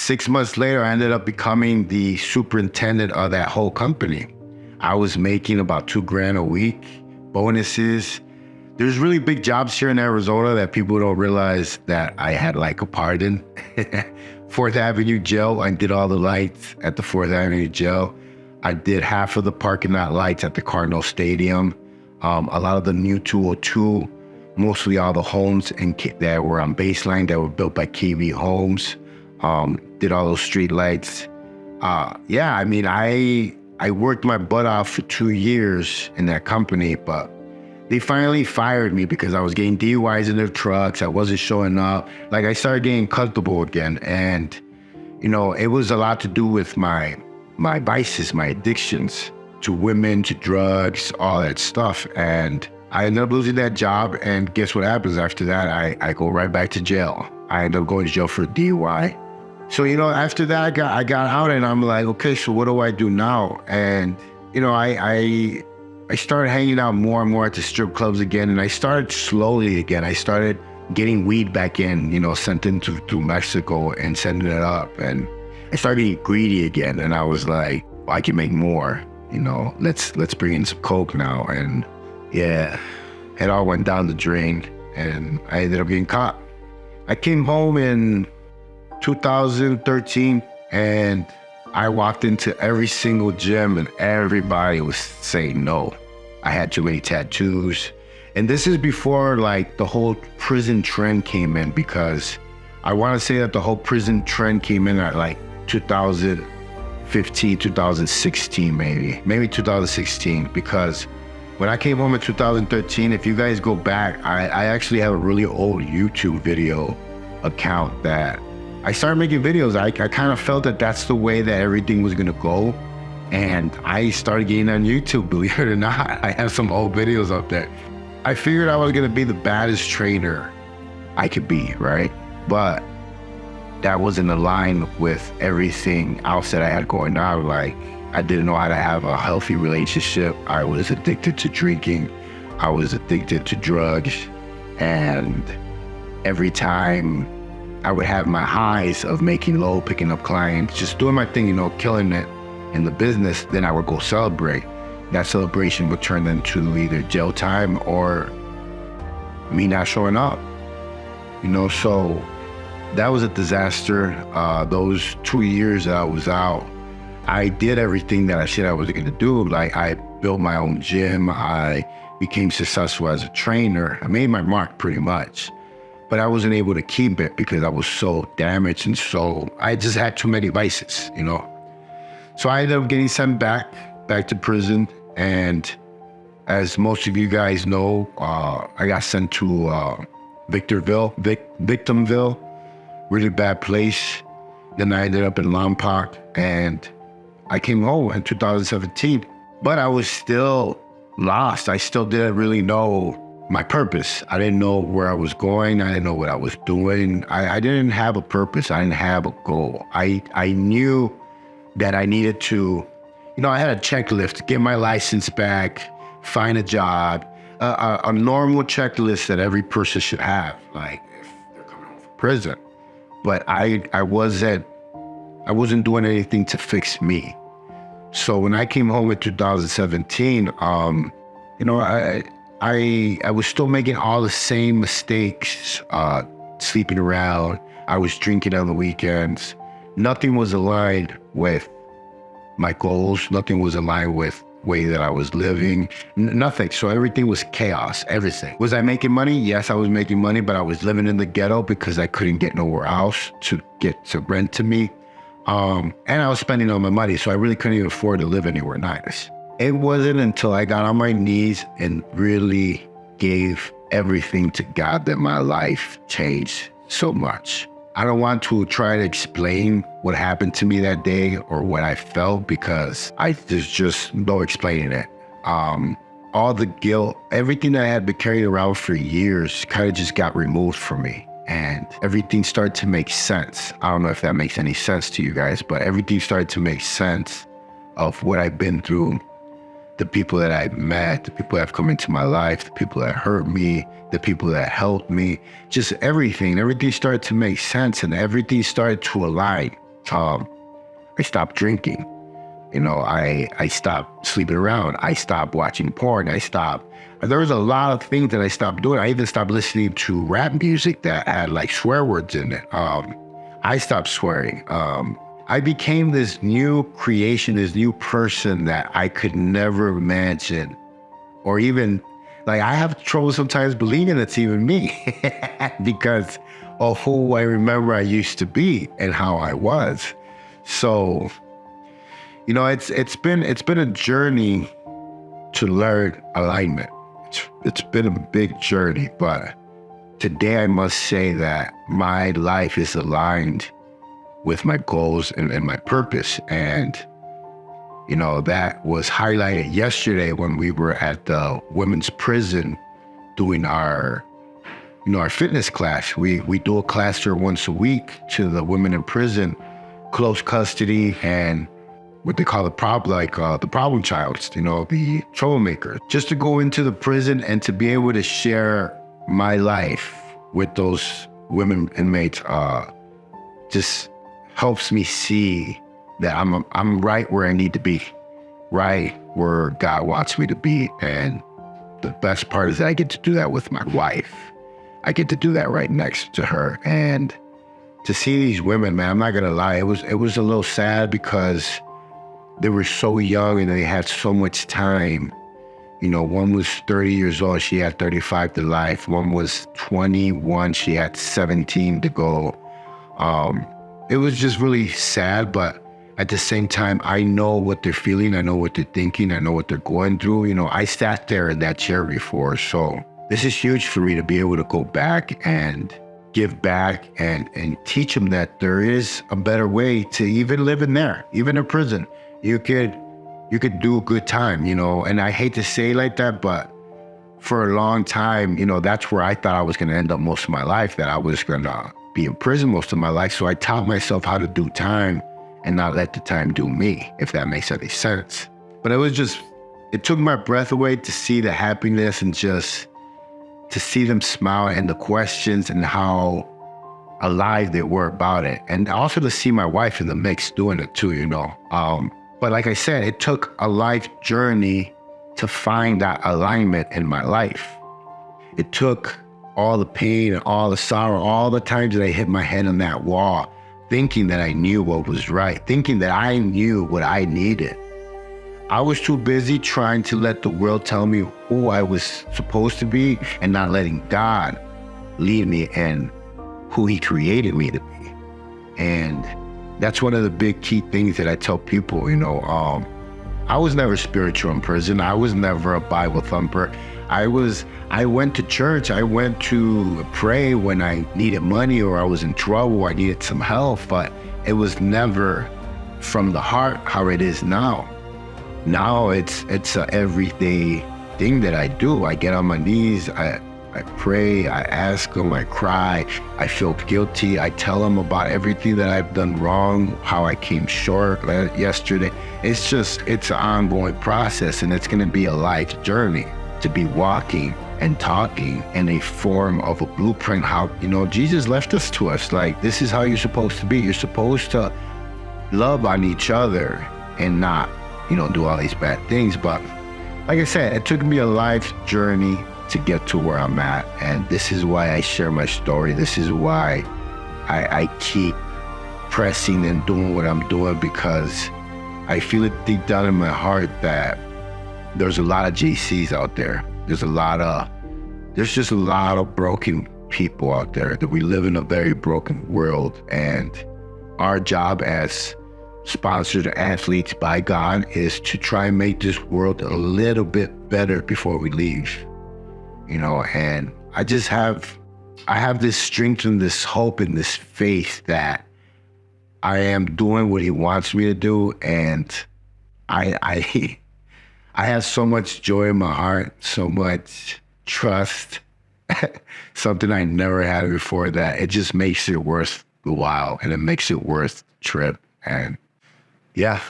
6 months later, I ended up becoming the superintendent of that whole company. I was making about $2,000 a week, bonuses. There's really big jobs here in Arizona that people don't realize that I had like a part in. 4th Avenue Jail, I did all the lights at the 4th Avenue Jail. I did half of the parking lot lights at the Cardinal Stadium. A lot of the new 202, mostly all the homes that were on Baseline that were built by KV Homes. Did all those street lights. Yeah, I mean, I worked my butt off for 2 years in that company, but they finally fired me because I was getting DUIs in their trucks. I wasn't showing up. Like, I started getting comfortable again. And, you know, it was a lot to do with my vices, my addictions to women, to drugs, all that stuff. And I ended up losing that job. And guess what happens after that? I go right back to jail. I ended up going to jail for a DUI. So, you know, after that, I got out and I'm like, okay, so what do I do now? And, you know, I started hanging out more and more at the strip clubs again. And I started slowly again. I started getting weed back in, you know, sent into to Mexico and sending it up. And I started getting greedy again. And I was like, well, I can make more, you know, let's bring in some coke now. And yeah, it all went down the drain and I ended up getting caught. I came home in 2013 and I walked into every single gym and everybody was saying no. I had too many tattoos. And this is before like the whole prison trend came in, because I want to say that the whole prison trend came in at like 2015, 2016, maybe 2016, because when I came home in 2013, if you guys go back, I actually have a really old YouTube video account that I started making videos. I kind of felt that that's the way that everything was gonna go. And I started getting on YouTube, believe it or not. I have some old videos up there. I figured I was gonna be the baddest trainer I could be, right? But that wasn't aligned with everything else that I had going on. Like, I didn't know how to have a healthy relationship. I was addicted to drinking. I was addicted to drugs. And every time I would have my highs of making low, picking up clients, just doing my thing, you know, killing it in the business, then I would go celebrate. That celebration would turn into either jail time or me not showing up, you know. So that was a disaster. Those 2 years that I was out, I did everything that I said I was gonna do. Like, I built my own gym. I became successful as a trainer. I made my mark pretty much. But I wasn't able to keep it because I was so damaged, and so I just had too many vices, you know? So I ended up getting sent back to prison. And as most of you guys know, I got sent to Victimville, really bad place. Then I ended up in Lompoc, and I came home in 2017. But I was still lost. I still didn't really know my purpose. I didn't know where I was going. I didn't know what I was doing. I didn't have a purpose. I didn't have a goal. I knew that I needed to, you know, I had a checklist: get my license back, find a job, a normal checklist that every person should have, like if they're coming home from prison. But I wasn't doing anything to fix me. So when I came home in 2017, you know, I was still making all the same mistakes, sleeping around. I was drinking on the weekends. Nothing was aligned with my goals. Nothing was aligned with the way that I was living. Nothing. So everything was chaos, everything. Was I making money? Yes, I was making money, but I was living in the ghetto because I couldn't get nowhere else to get to rent to me. And I was spending all my money, so I really couldn't even afford to live anywhere nice. It wasn't until I got on my knees and really gave everything to God that my life changed so much. I don't want to try to explain what happened to me that day or what I felt, because there's just no explaining it. All the guilt, everything that I had been carrying around for years kind of just got removed from me. And everything started to make sense. I don't know if that makes any sense to you guys, but everything started to make sense of what I've been through, the people that I've met, the people that have come into my life, the people that hurt me, the people that helped me, just everything. Everything started to make sense and everything started to align. I stopped drinking. I stopped sleeping around. I stopped watching porn. There was a lot of things that I stopped doing. I even stopped listening to rap music that had like swear words in it. I stopped swearing. I became this new creation, this new person that I could never imagine, or even like I have trouble sometimes believing it's even me because of who I remember I used to be and how I was. So, it's been a journey to learn alignment. It's been a big journey, but today I must say that my life is aligned with my goals and my purpose. And, that was highlighted yesterday when we were at the women's prison doing our fitness class. We do a class there once a week to the women in prison, close custody, and what they call the problem child, the troublemaker. Just to go into the prison and to be able to share my life with those women inmates, just helps me see that I'm right where I need to be, right where God wants me to be. And the best part is that I get to do that with my wife. I get to do that right next to her. And to see these women, man, I'm not gonna lie, it was a little sad because they were so young and they had so much time. One was 30 years old, she had 35 to life. One was 21, she had 17 to go. It was just really sad, but at the same time, I know what they're feeling. I know what they're thinking. I know what they're going through. I sat there in that chair before. So this is huge for me to be able to go back and give back and teach them that there is a better way to even live in there, even in prison. You could do a good time, and I hate to say it like that, but for a long time, that's where I thought I was going to end up most of my life, that I was going to be in prison most of my life. So I taught myself how to do time and not let the time do me, if that makes any sense. But it took my breath away to see the happiness and just to see them smile and the questions and how alive they were about it. And also to see my wife in the mix doing it too, But like I said, it took a life journey to find that alignment in my life. It took all the pain and all the sorrow, all the times that I hit my head on that wall, thinking that I knew what was right, thinking that I knew what I needed. I was too busy trying to let the world tell me who I was supposed to be and not letting God lead me in who He created me to be. And that's one of the big key things that I tell people, I was never spiritual in prison. I was never a Bible thumper. I went to church. I went to pray when I needed money or I was in trouble, or I needed some help, but it was never from the heart how it is now. Now it's a everyday thing that I do. I get on my knees, I pray, I ask them, I cry, I feel guilty. I tell them about everything that I've done wrong, how I came short yesterday. It's an ongoing process, and it's gonna be a life journey to be walking and talking in a form of a blueprint how, Jesus left us to us. Like, this is how you're supposed to be. You're supposed to love on each other and not, do all these bad things. But like I said, it took me a life journey to get to where I'm at. And this is why I share my story. This is why I keep pressing and doing what I'm doing, because I feel it deep down in my heart that there's a lot of JCs out there. There's just a lot of broken people out there, that we live in a very broken world. And our job as sponsored athletes by God is to try and make this world a little bit better before we leave. And I have this strength and this hope and this faith that I am doing what He wants me to do. And I have so much joy in my heart, so much trust, something I never had before, that it just makes it worth the while, and it makes it worth the trip. And yeah,